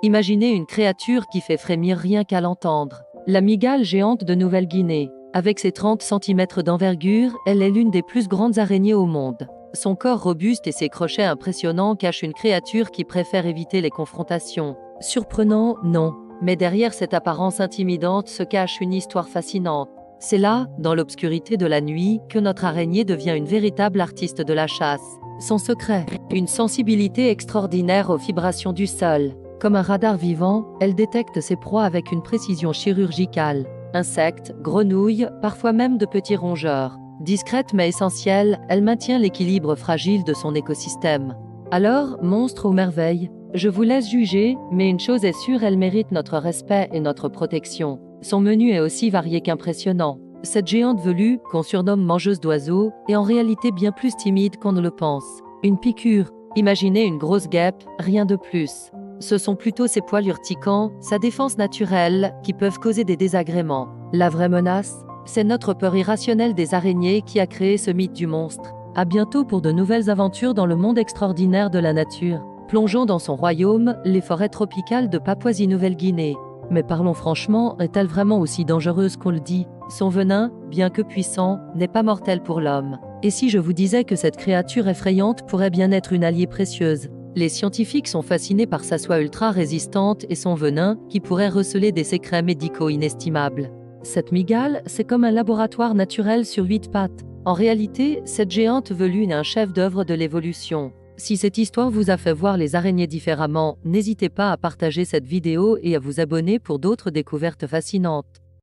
Imaginez une créature qui fait frémir rien qu'à l'entendre. La mygale géante de Nouvelle-Guinée. Avec ses 30 cm d'envergure, elle est l'une des plus grandes araignées au monde. Son corps robuste et ses crochets impressionnants cachent une créature qui préfère éviter les confrontations. Surprenant, non. Mais derrière cette apparence intimidante se cache une histoire fascinante. C'est là, dans l'obscurité de la nuit, que notre araignée devient une véritable artiste de la chasse. Son secret, une sensibilité extraordinaire aux vibrations du sol. Comme un radar vivant, elle détecte ses proies avec une précision chirurgicale. Insectes, grenouilles, parfois même de petits rongeurs. Discrète mais essentielle, elle maintient l'équilibre fragile de son écosystème. Alors, monstre aux merveilles, je vous laisse juger, mais une chose est sûre, elle mérite notre respect et notre protection. Son menu est aussi varié qu'impressionnant. Cette géante velue, qu'on surnomme mangeuse d'oiseaux, est en réalité bien plus timide qu'on ne le pense. Une piqûre, imaginez une grosse guêpe, rien de plus. Ce sont plutôt ses poils urticants, sa défense naturelle, qui peuvent causer des désagréments. La vraie menace, c'est notre peur irrationnelle des araignées qui a créé ce mythe du monstre. À bientôt pour de nouvelles aventures dans le monde extraordinaire de la nature. Plongeons dans son royaume, les forêts tropicales de Papouasie-Nouvelle-Guinée. Mais parlons franchement, est-elle vraiment aussi dangereuse qu'on le dit? Son venin, bien que puissant, n'est pas mortel pour l'homme. Et si je vous disais que cette créature effrayante pourrait bien être une alliée précieuse? Les scientifiques sont fascinés par sa soie ultra résistante et son venin, qui pourrait receler des secrets médicaux inestimables. Cette mygale, c'est comme un laboratoire naturel sur 8 pattes. En réalité, cette géante velue est un chef-d'œuvre de l'évolution. Si cette histoire vous a fait voir les araignées différemment, n'hésitez pas à partager cette vidéo et à vous abonner pour d'autres découvertes fascinantes.